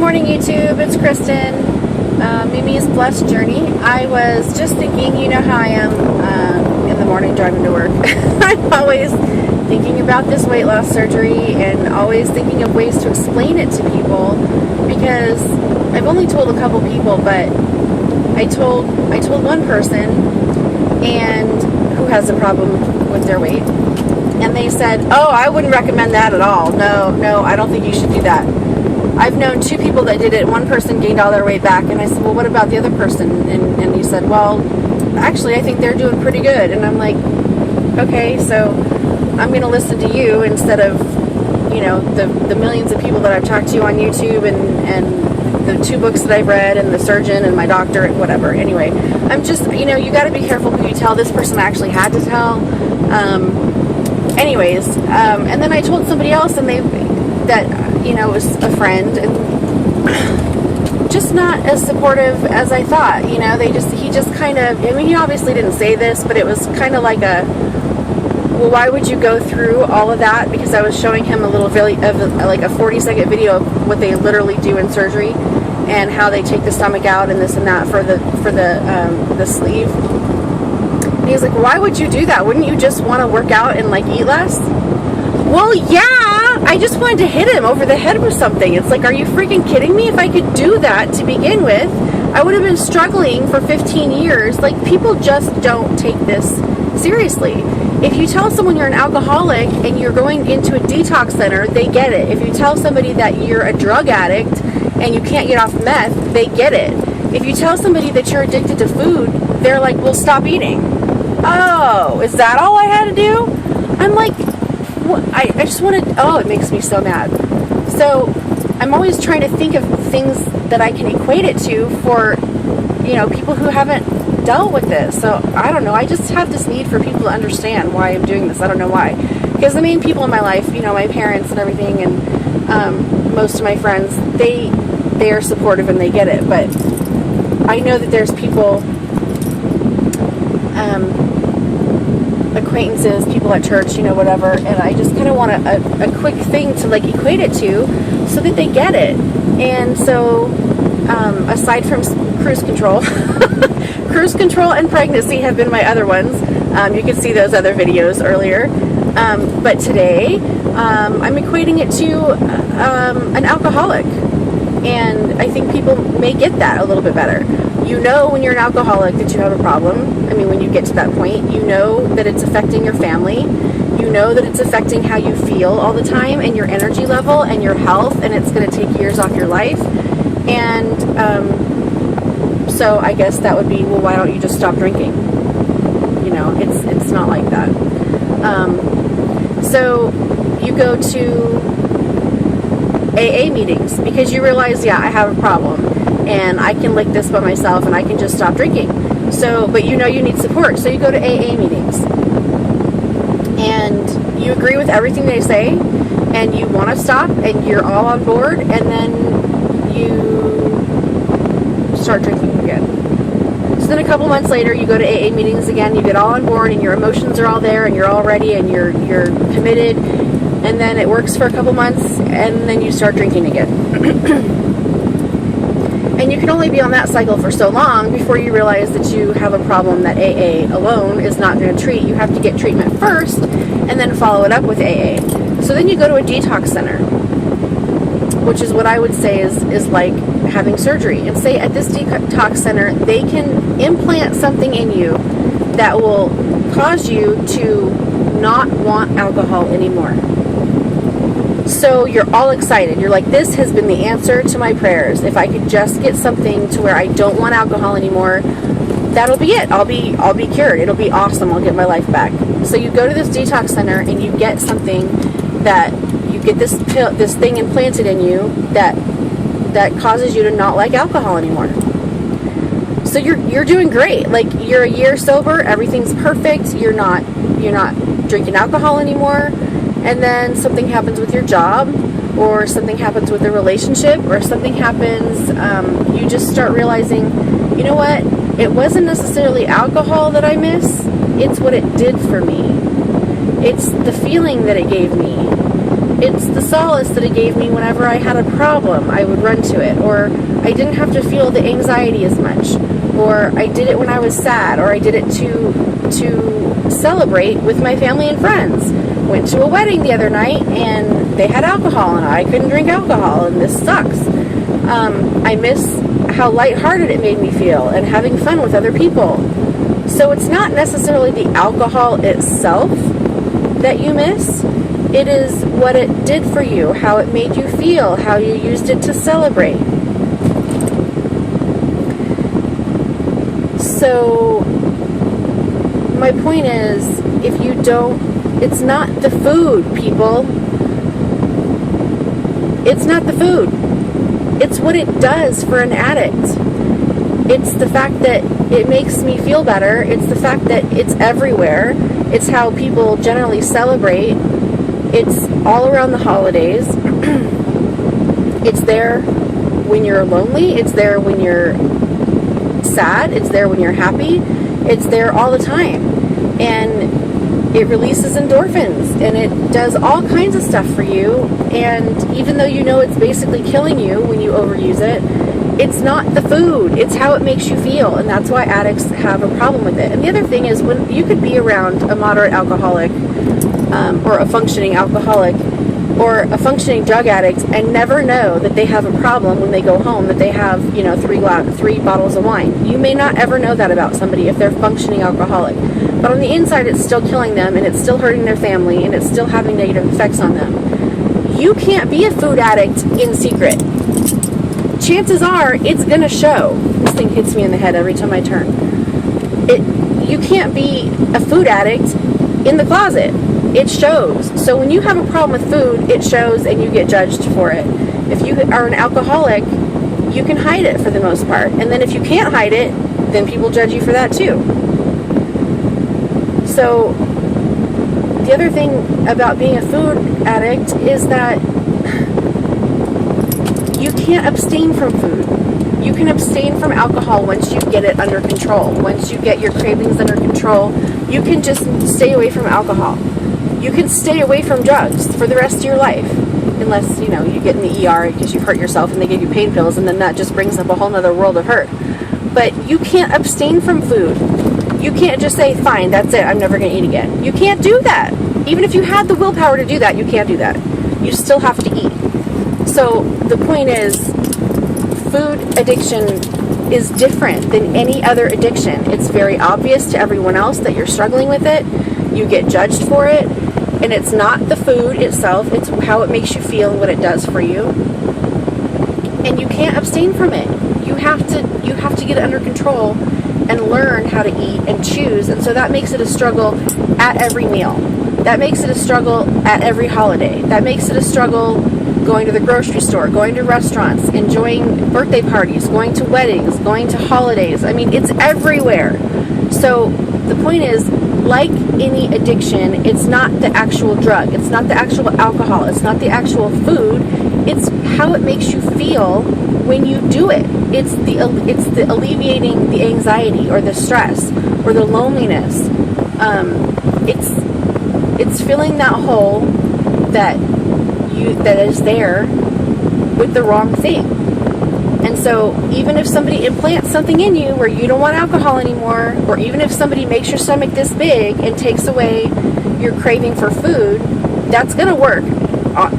morning, YouTube. It's Kristen. Mimi's Blessed Journey. I was just thinking, you know how I am in the morning driving to work. I'm always thinking about this weight loss surgery and always thinking of ways to explain it to people, because I've only told a couple people, but I told one person and who has a problem with their weight, and they said, "Oh, I wouldn't recommend that at all. No, I don't think you should do that." I've known two people that did it. One person gained all their weight back, and I said, "Well, what about the other person?" And he said, "Well, actually, I think they're doing pretty good." And I'm like, okay, so I'm going to listen to you instead of, you know, the millions of people that I've talked to on YouTube and the 2 books that I've read and the surgeon and my doctor and whatever. Anyway, I'm just, you know, you got to be careful who you tell. This person actually had to tell. And then I told somebody else, and that, you know, was a friend, and just not as supportive as I thought. You know, he just kind of, I mean, he obviously didn't say this, but it was kind of like well, why would you go through all of that? Because I was showing him a little video of like a 40-second video of what they literally do in surgery and how they take the stomach out and this and that for the sleeve. And he was like, "Why would you do that? Wouldn't you just want to work out and like eat less?" Well, yeah, I just wanted to hit him over the head with something. It's like, are you freaking kidding me? If I could do that to begin with, I would have been struggling for 15 years. Like, people just don't take this seriously. If you tell someone you're an alcoholic and you're going into a detox center, they get it. If you tell somebody that you're a drug addict and you can't get off meth, they get it. If you tell somebody that you're addicted to food, they're like, "Well, stop eating." Oh, is that all I had to do? I'm like, I just want to, oh, it makes me so mad. So I'm always trying to think of things that I can equate it to for, you know, people who haven't dealt with this. So I don't know, I just have this need for people to understand why I'm doing this. I don't know why. Because the main people in my life, you know, my parents and everything, and most of my friends, they are supportive and they get it. But I know that there's people, acquaintances, people at church, you know, whatever, and I just kind of want a quick thing to like equate it to so that they get it. And so aside from cruise control cruise control and pregnancy have been my other ones. You can see those other videos earlier, but today I'm equating it to an alcoholic, and I think people may get that a little bit better. You know, when you're an alcoholic that you have a problem. I mean, when you get to that point, you know that it's affecting your family. You know that it's affecting how you feel all the time and your energy level and your health, and it's going to take years off your life. And so I guess that would be, well, why don't you just stop drinking? You know, it's not like that. So you go to AA meetings because you realize, yeah, I have a problem and I can lick this by myself and I can just stop drinking. So, but you know you need support, so you go to AA meetings and you agree with everything they say and you want to stop and you're all on board, and then you start drinking again. So then a couple months later you go to AA meetings again, you get all on board and your emotions are all there and you're all ready and you're committed, and then it works for a couple months and then you start drinking again. And you can only be on that cycle for so long before you realize that you have a problem that AA alone is not going to treat. You have to get treatment first and then follow it up with AA. So then you go to a detox center, which is what I would say is like having surgery. And say at this detox center, they can implant something in you that will cause you to not want alcohol anymore. So you're all excited. You're like, this has been the answer to my prayers. If I could just get something to where I don't want alcohol anymore, that'll be it. I'll be cured. It'll be awesome. I'll get my life back. So you go to this detox center and you get something that you get this thing implanted in you that causes you to not like alcohol anymore. So you're doing great. Like, you're a year sober, everything's perfect. You're not drinking alcohol anymore. And then something happens with your job, or something happens with a relationship, or something happens, you just start realizing, you know what, it wasn't necessarily alcohol that I miss, it's what it did for me. It's the feeling that it gave me. It's the solace that it gave me whenever I had a problem. I would run to it, or I didn't have to feel the anxiety as much, or I did it when I was sad, or I did it to celebrate with my family and friends. Went to a wedding the other night and they had alcohol and I couldn't drink alcohol, and this sucks. I miss how lighthearted it made me feel and having fun with other people. So it's not necessarily the alcohol itself that you miss. It is what it did for you, how it made you feel, how you used it to celebrate. So my point is, if you don't, it's not the food, people. It's not the food. It's what it does for an addict. It's the fact that it makes me feel better. It's the fact that it's everywhere. It's how people generally celebrate. It's all around the holidays. It's there when you're lonely. It's there when you're sad. It's there when you're happy. It's there all the time. And it releases endorphins, and it does all kinds of stuff for you. And even though you know it's basically killing you when you overuse it, it's not the food. It's how it makes you feel, and that's why addicts have a problem with it. And the other thing is, when you could be around a moderate alcoholic, or a functioning alcoholic, or a functioning drug addict, and never know that they have a problem when they go home, that they have, 3 bottles of wine. You may not ever know that about somebody if they're functioning alcoholic. But on the inside, it's still killing them, and it's still hurting their family, and it's still having negative effects on them. You can't be a food addict in secret. Chances are it's going to show. This thing hits me in the head every time I turn. You can't be a food addict in the closet. It shows. So when you have a problem with food, it shows, and you get judged for it. If you are an alcoholic, you can hide it for the most part. And then if you can't hide it, then people judge you for that too. So the other thing about being a food addict is that you can't abstain from food. You can abstain from alcohol once you get it under control. Once you get your cravings under control, you can just stay away from alcohol. You can stay away from drugs for the rest of your life, unless, you get in the ER because you've hurt yourself and they give you pain pills, and then that just brings up a whole nother world of hurt. But you can't abstain from food. You can't just say, fine, that's it, I'm never going to eat again. You can't do that. Even if you had the willpower to do that, you can't do that. You still have to eat. So the point is, food addiction is different than any other addiction. It's very obvious to everyone else that you're struggling with it. You get judged for it. And it's not the food itself, it's how it makes you feel and what it does for you. And you can't abstain from it. You have to get it under control and learn how to eat and choose. And so that makes it a struggle at every meal. That makes it a struggle at every holiday. That makes it a struggle going to the grocery store, going to restaurants, enjoying birthday parties, going to weddings, going to holidays. I mean, it's everywhere. So the point is, like any addiction, it's not the actual drug, it's not the actual alcohol, it's not the actual food, it's how it makes you feel when you do it. It's the alleviating the anxiety or the stress or the loneliness. It's filling that hole that is there with the wrong thing. And so even if somebody implants something in you where you don't want alcohol anymore, or even if somebody makes your stomach this big and takes away your craving for food, that's going to work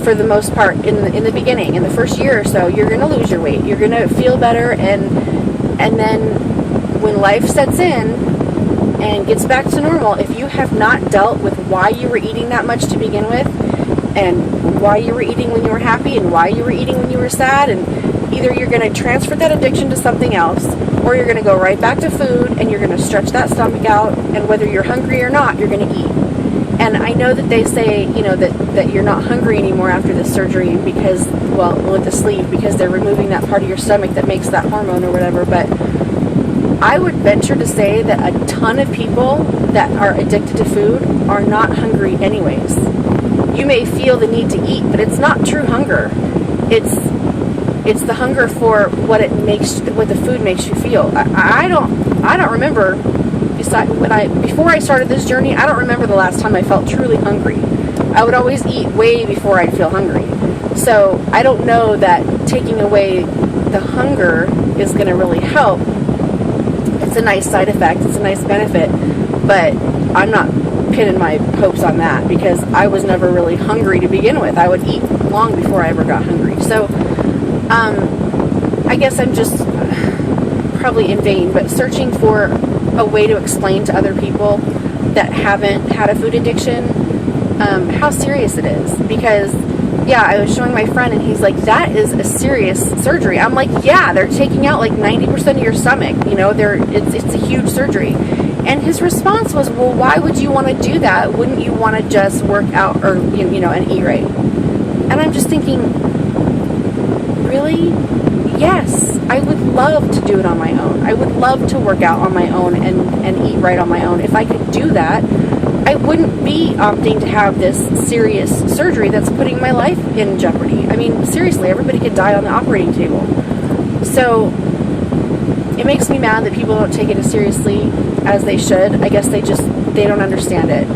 for the most part in the beginning. In the first year or so, you're going to lose your weight. You're going to feel better, and then when life sets in and gets back to normal, if you have not dealt with why you were eating that much to begin with, and why you were eating when you were happy, and why you were eating when you were sad, and either you're going to transfer that addiction to something else, or you're going to go right back to food, and you're going to stretch that stomach out, and whether you're hungry or not, you're going to eat. And I know that they say, that you're not hungry anymore after this surgery because, with the sleeve, because they're removing that part of your stomach that makes that hormone or whatever, but I would venture to say that a ton of people that are addicted to food are not hungry anyways. You may feel the need to eat, but it's not true hunger. It's the hunger for what the food makes you feel. I don't remember, before I started this journey, I don't remember the last time I felt truly hungry. I would always eat way before I'd feel hungry. So I don't know that taking away the hunger is going to really help. It's a nice side effect, it's a nice benefit, but I'm not pinning my hopes on that because I was never really hungry to begin with. I would eat long before I ever got hungry. So I guess I'm just probably in vain, but searching for a way to explain to other people that haven't had a food addiction how serious it is. Because yeah, I was showing my friend and he's like, that is a serious surgery. I'm like, yeah, they're taking out like 90% of your stomach, you know, it's a huge surgery. And his response was, well, why would you want to do that? Wouldn't you want to just work out or, you know, and eat right? And I'm just thinking, really? Yes, I would love to do it on my own. I would love to work out on my own and eat right on my own. If I could do that, I wouldn't be opting to have this serious surgery that's putting my life in jeopardy. I mean, seriously, everybody could die on the operating table. So it makes me mad that people don't take it as seriously as they should. I guess they don't understand it.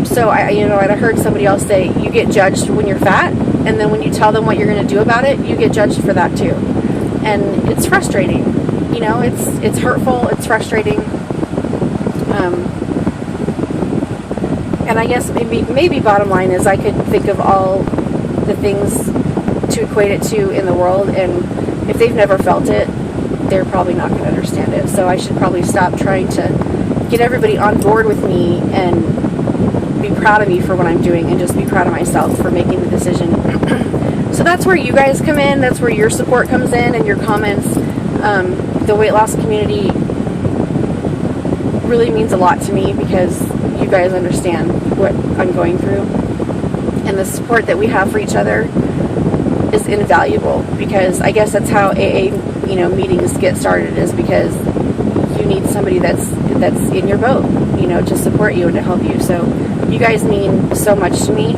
So I heard somebody else say, you get judged when you're fat, and then when you tell them what you're going to do about it, you get judged for that too. And it's frustrating. You know, it's hurtful, it's frustrating. And I guess maybe bottom line is I could think of all the things to equate it to in the world, and if they've never felt it, they're probably not going to understand it. So I should probably stop trying to get everybody on board with me and be proud of me for what I'm doing and just be proud of myself for making the decision. So that's where you guys come in. That's where your support comes in and your comments. The weight loss community really means a lot to me because you guys understand what I'm going through, and the support that we have for each other is invaluable, because I guess that's how AA, meetings get started, is because you need somebody that's in your boat, to support you and to help you. So you guys mean so much to me,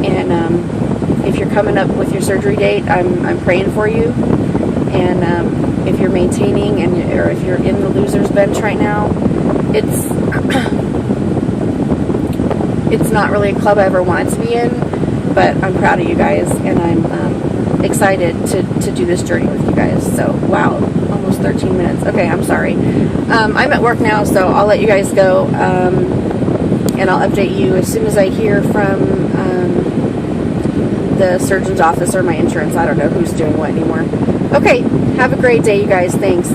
and if you're coming up with your surgery date, I'm praying for you, and if you're maintaining or if you're in the loser's bench right now, it's not really a club I ever wanted to be in, but I'm proud of you guys, and I'm excited to do this journey with you guys. So, wow, almost 13 minutes. Okay, I'm sorry. I'm at work now, so I'll let you guys go, and I'll update you as soon as I hear from the surgeon's office or my insurance. I don't know who's doing what anymore. Okay, have a great day, you guys. Thanks.